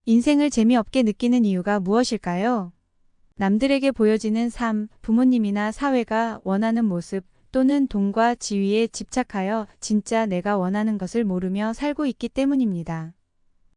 인생을 재미없게 느끼는 이유가 무엇일까요? 남들에게 보여지는 삶, 부모님이나 사회가 원하는 모습 또는 돈과 지위에 집착하여 진짜 내가 원하는 것을 모르며 살고 있기 때문입니다.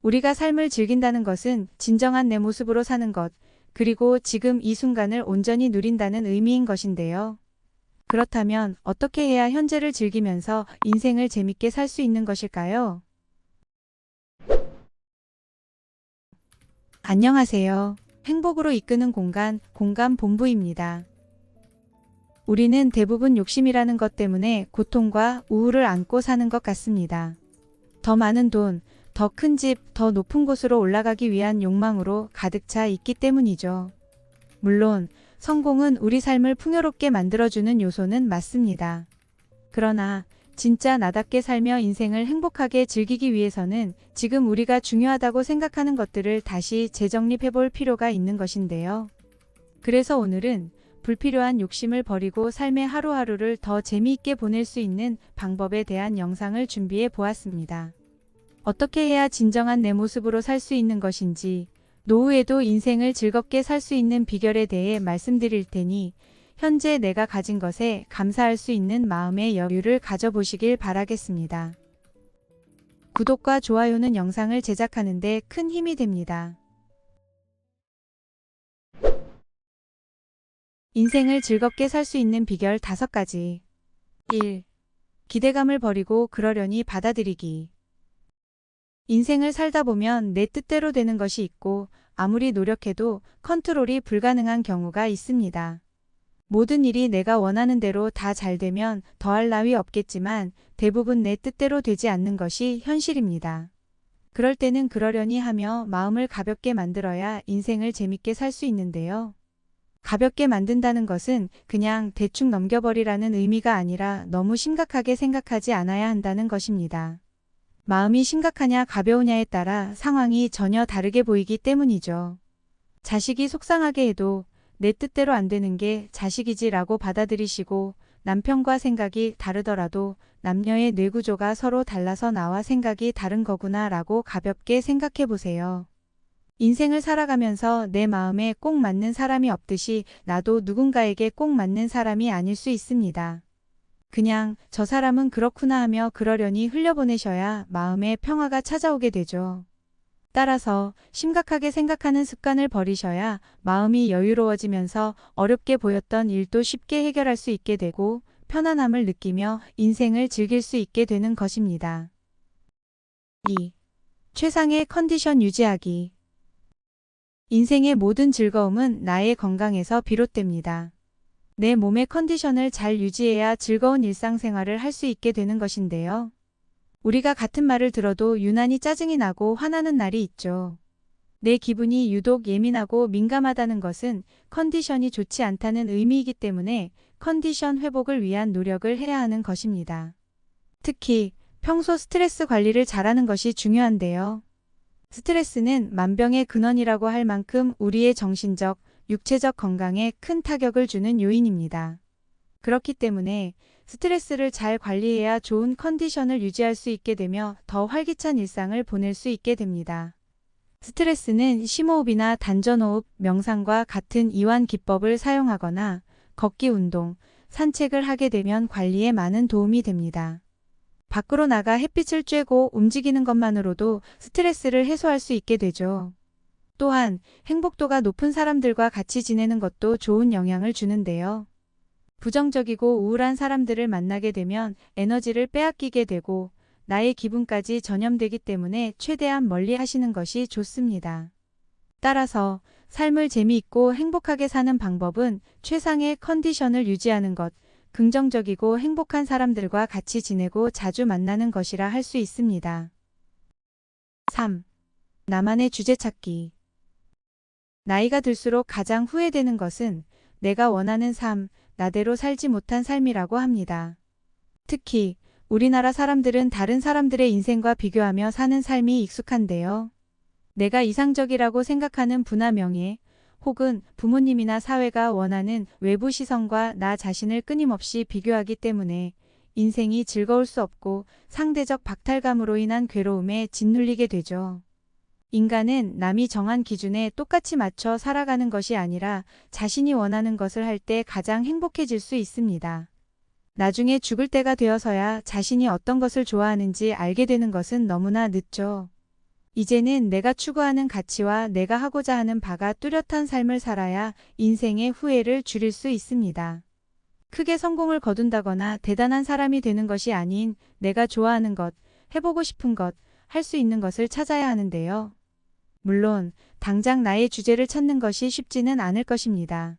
우리가 삶을 즐긴다는 것은 진정한 내 모습으로 사는 것, 그리고 지금 이 순간을 온전히 누린다는 의미인 것인데요. 그렇다면 어떻게 해야 현재를 즐기면서 인생을 재밌게 살 수 있는 것일까요? 안녕하세요. 행복으로 이끄는 공간 본부입니다. 우리는 대부분 욕심이라는 것 때문에 고통과 우울을 안고 사는 것 같습니다. 더 많은 돈, 더 큰 집, 더 높은 곳으로 올라가기 위한 욕망으로 가득 차 있기 때문이죠. 물론 성공은 우리 삶을 풍요롭게 만들어주는 요소는 맞습니다. 그러나 진짜 나답게 살며 인생을 행복하게 즐기기 위해서는 지금 우리가 중요하다고 생각하는 것들을 다시 재정립해 볼 필요가 있는 것인데요. 그래서 오늘은 불필요한 욕심을 버리고 삶의 하루하루를 더 재미있게 보낼 수 있는 방법에 대한 영상을 준비해 보았습니다. 어떻게 해야 진정한 내 모습으로 살 수 있는 것인지, 노후에도 인생을 즐겁게 살 수 있는 비결에 대해 말씀드릴 테니 현재 내가 가진 것에 감사할 수 있는 마음의 여유를 가져보시길 바라겠습니다. 구독과 좋아요는 영상을 제작하는 데 큰 힘이 됩니다. 인생을 즐겁게 살 수 있는 비결 5가지. 1. 기대감을 버리고 그러려니 받아들이기. 인생을 살다 보면 내 뜻대로 되는 것이 있고 아무리 노력해도 컨트롤이 불가능한 경우가 있습니다. 모든 일이 내가 원하는 대로 다 잘 되면 더할 나위 없겠지만 대부분 내 뜻대로 되지 않는 것이 현실입니다. 그럴 때는 그러려니 하며 마음을 가볍게 만들어야 인생을 재밌게 살 수 있는데요. 가볍게 만든다는 것은 그냥 대충 넘겨버리라는 의미가 아니라 너무 심각하게 생각하지 않아야 한다는 것입니다. 마음이 심각하냐 가벼우냐에 따라 상황이 전혀 다르게 보이기 때문이죠. 자식이 속상하게 해도 내 뜻대로 안 되는 게 자식이지라고 받아들이시고 남편과 생각이 다르더라도 남녀의 뇌구조가 서로 달라서 나와 생각이 다른 거구나 라고 가볍게 생각해 보세요. 인생을 살아가면서 내 마음에 꼭 맞는 사람이 없듯이 나도 누군가에게 꼭 맞는 사람이 아닐 수 있습니다. 그냥 저 사람은 그렇구나 하며 그러려니 흘려보내셔야 마음의 평화가 찾아오게 되죠. 따라서 심각하게 생각하는 습관을 버리셔야 마음이 여유로워지면서 어렵게 보였던 일도 쉽게 해결할 수 있게 되고 편안함을 느끼며 인생을 즐길 수 있게 되는 것입니다. 2. 최상의 컨디션 유지하기. 인생의 모든 즐거움은 나의 건강에서 비롯됩니다. 내 몸의 컨디션을 잘 유지해야 즐거운 일상생활을 할 수 있게 되는 것인데요. 우리가 같은 말을 들어도 유난히 짜증이 나고 화나는 날이 있죠. 내 기분이 유독 예민하고 민감하다는 것은 컨디션이 좋지 않다는 의미이기 때문에 컨디션 회복을 위한 노력을 해야 하는 것입니다. 특히 평소 스트레스 관리를 잘하는 것이 중요한데요. 스트레스는 만병의 근원이라고 할 만큼 우리의 정신적, 육체적 건강에 큰 타격을 주는 요인입니다. 그렇기 때문에 스트레스를 잘 관리해야 좋은 컨디션을 유지할 수 있게 되며 더 활기찬 일상을 보낼 수 있게 됩니다. 스트레스는 심호흡이나 단전호흡, 명상과 같은 이완 기법을 사용하거나 걷기 운동, 산책을 하게 되면 관리에 많은 도움이 됩니다. 밖으로 나가 햇빛을 쬐고 움직이는 것만으로도 스트레스를 해소할 수 있게 되죠. 또한 행복도가 높은 사람들과 같이 지내는 것도 좋은 영향을 주는데요. 부정적이고 우울한 사람들을 만나게 되면 에너지를 빼앗기게 되고 나의 기분까지 전염되기 때문에 최대한 멀리 하시는 것이 좋습니다. 따라서 삶을 재미있고 행복하게 사는 방법은 최상의 컨디션을 유지하는 것, 긍정적이고 행복한 사람들과 같이 지내고 자주 만나는 것이라 할 수 있습니다. 3. 나만의 주제 찾기. 나이가 들수록 가장 후회되는 것은 내가 원하는 삶, 나대로 살지 못한 삶이라고 합니다. 특히 우리나라 사람들은 다른 사람들의 인생과 비교하며 사는 삶이 익숙한데요. 내가 이상적이라고 생각하는 부나 명예, 혹은 부모님이나 사회가 원하는 외부 시선과 나 자신을 끊임없이 비교하기 때문에 인생이 즐거울 수 없고 상대적 박탈감으로 인한 괴로움에 짓눌리게 되죠. 인간은 남이 정한 기준에 똑같이 맞춰 살아가는 것이 아니라 자신이 원하는 것을 할 때 가장 행복해질 수 있습니다. 나중에 죽을 때가 되어서야 자신이 어떤 것을 좋아하는지 알게 되는 것은 너무나 늦죠. 이제는 내가 추구하는 가치와 내가 하고자 하는 바가 뚜렷한 삶을 살아야 인생의 후회를 줄일 수 있습니다. 크게 성공을 거둔다거나 대단한 사람이 되는 것이 아닌 내가 좋아하는 것, 해보고 싶은 것, 할 수 있는 것을 찾아야 하는데요. 물론 당장 나의 주제를 찾는 것이 쉽지는 않을 것입니다.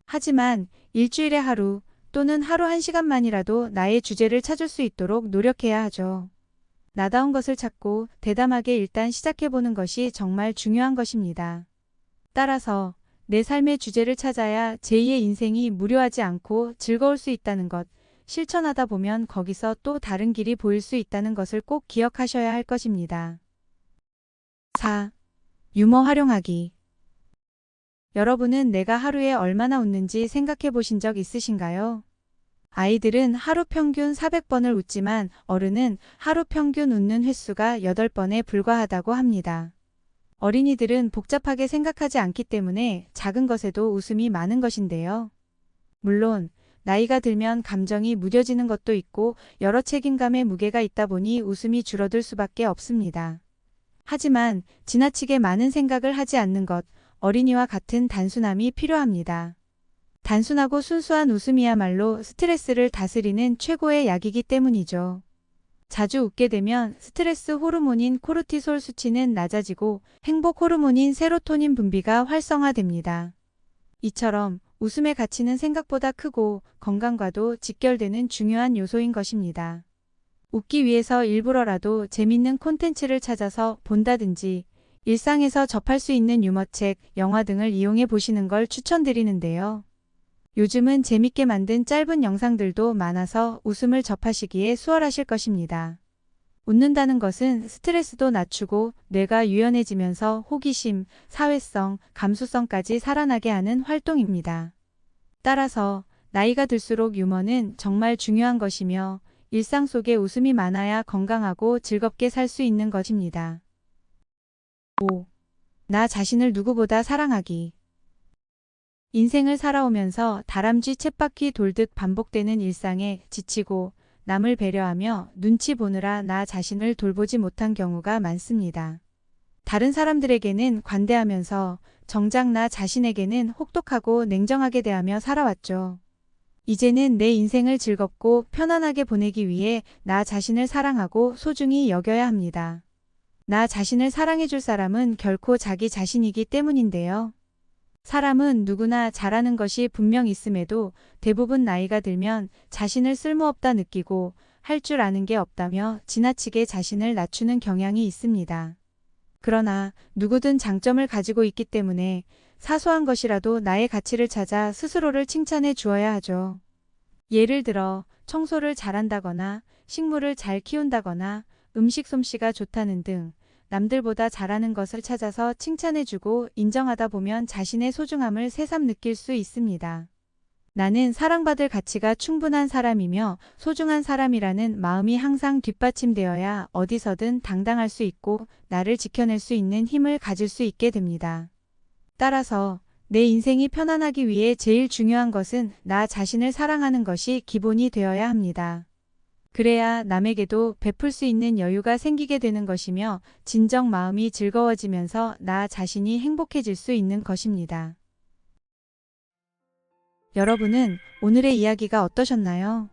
하지만 일주일에 하루 또는 하루 1시간만이라도 나의 주제를 찾을 수 있도록 노력해야 하죠. 나다운 것을 찾고 대담하게 일단 시작해보는 것이 정말 중요한 것입니다. 따라서 내 삶의 주제를 찾아야 제2의 인생이 무료하지 않고 즐거울 수 있다는 것, 실천하다 보면 거기서 또 다른 길이 보일 수 있다는 것을 꼭 기억하셔야 할 것입니다. 4. 유머 활용하기. 여러분은 내가 하루에 얼마나 웃는지 생각해 보신 적 있으신가요? 아이들은 하루 평균 400번을 웃지만 어른은 하루 평균 웃는 횟수가 8번에 불과하다고 합니다. 어린이들은 복잡하게 생각하지 않기 때문에 작은 것에도 웃음이 많은 것인데요. 물론 나이가 들면 감정이 무뎌지는 것도 있고 여러 책임감의 무게가 있다 보니 웃음이 줄어들 수밖에 없습니다. 하지만 지나치게 많은 생각을 하지 않는 것, 어린이와 같은 단순함이 필요합니다. 단순하고 순수한 웃음이야말로 스트레스를 다스리는 최고의 약이기 때문이죠. 자주 웃게 되면 스트레스 호르몬인 코르티솔 수치는 낮아지고 행복 호르몬인 세로토닌 분비가 활성화됩니다. 이처럼 웃음의 가치는 생각보다 크고 건강과도 직결되는 중요한 요소인 것입니다. 웃기 위해서 일부러라도 재밌는 콘텐츠를 찾아서 본다든지 일상에서 접할 수 있는 유머책, 영화 등을 이용해 보시는 걸 추천드리는데요. 요즘은 재밌게 만든 짧은 영상들도 많아서 웃음을 접하시기에 수월하실 것입니다. 웃는다는 것은 스트레스도 낮추고 뇌가 유연해지면서 호기심, 사회성, 감수성까지 살아나게 하는 활동입니다. 따라서 나이가 들수록 유머는 정말 중요한 것이며 일상 속에 웃음이 많아야 건강하고 즐겁게 살 수 있는 것입니다. 5. 나 자신을 누구보다 사랑하기. 인생을 살아오면서 다람쥐 쳇바퀴 돌듯 반복되는 일상에 지치고 남을 배려하며 눈치 보느라 나 자신을 돌보지 못한 경우가 많습니다. 다른 사람들에게는 관대하면서 정작 나 자신에게는 혹독하고 냉정하게 대하며 살아왔죠. 이제는 내 인생을 즐겁고 편안하게 보내기 위해 나 자신을 사랑하고 소중히 여겨야 합니다. 나 자신을 사랑해줄 사람은 결코 자기 자신이기 때문인데요. 사람은 누구나 잘하는 것이 분명 있음에도 대부분 나이가 들면 자신을 쓸모없다 느끼고 할 줄 아는 게 없다며 지나치게 자신을 낮추는 경향이 있습니다. 그러나 누구든 장점을 가지고 있기 때문에 사소한 것이라도 나의 가치를 찾아 스스로를 칭찬해 주어야 하죠. 예를 들어 청소를 잘한다거나 식물을 잘 키운다거나 음식 솜씨가 좋다는 등 남들보다 잘하는 것을 찾아서 칭찬해주고 인정하다 보면 자신의 소중함을 새삼 느낄 수 있습니다. 나는 사랑받을 가치가 충분한 사람이며 소중한 사람이라는 마음이 항상 뒷받침되어야 어디서든 당당할 수 있고 나를 지켜낼 수 있는 힘을 가질 수 있게 됩니다. 따라서 내 인생이 편안하기 위해 제일 중요한 것은 나 자신을 사랑하는 것이 기본이 되어야 합니다. 그래야 남에게도 베풀 수 있는 여유가 생기게 되는 것이며 진정 마음이 즐거워지면서 나 자신이 행복해질 수 있는 것입니다. 여러분은 오늘의 이야기가 어떠셨나요?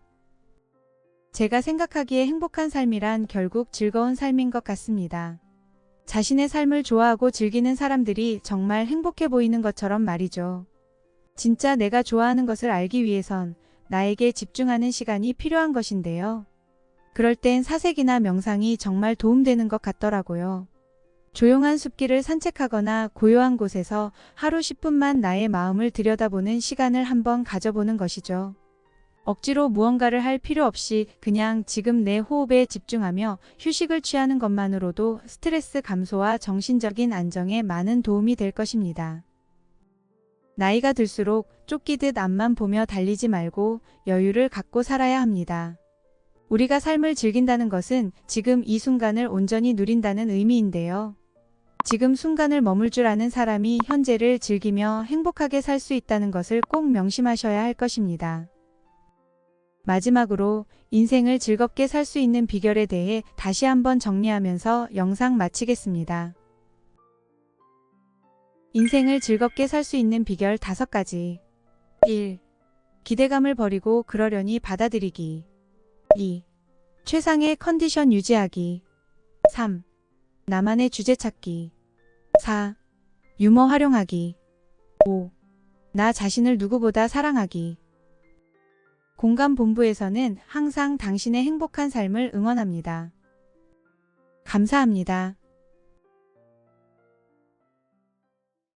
제가 생각하기에 행복한 삶이란 결국 즐거운 삶인 것 같습니다. 자신의 삶을 좋아하고 즐기는 사람들이 정말 행복해 보이는 것처럼 말이죠. 진짜 내가 좋아하는 것을 알기 위해선 나에게 집중하는 시간이 필요한 것인데요. 그럴 땐 사색이나 명상이 정말 도움되는 것 같더라고요. 조용한 숲길을 산책하거나 고요한 곳에서 하루 10분만 나의 마음을 들여다보는 시간을 한번 가져보는 것이죠. 억지로 무언가를 할 필요 없이 그냥 지금 내 호흡에 집중하며 휴식을 취하는 것만으로도 스트레스 감소와 정신적인 안정에 많은 도움이 될 것입니다. 나이가 들수록 쫓기듯 앞만 보며 달리지 말고 여유를 갖고 살아야 합니다. 우리가 삶을 즐긴다는 것은 지금 이 순간을 온전히 누린다는 의미인데요. 지금 순간을 머물 줄 아는 사람이 현재를 즐기며 행복하게 살 수 있다는 것을 꼭 명심하셔야 할 것입니다. 마지막으로 인생을 즐겁게 살 수 있는 비결에 대해 다시 한번 정리하면서 영상 마치겠습니다. 인생을 즐겁게 살 수 있는 비결 5가지. 1. 기대감을 버리고 그러려니 받아들이기. 2. 최상의 컨디션 유지하기. 3. 나만의 주제 찾기. 4. 유머 활용하기. 5. 나 자신을 누구보다 사랑하기. 공감본부에서는 항상 당신의 행복한 삶을 응원합니다. 감사합니다.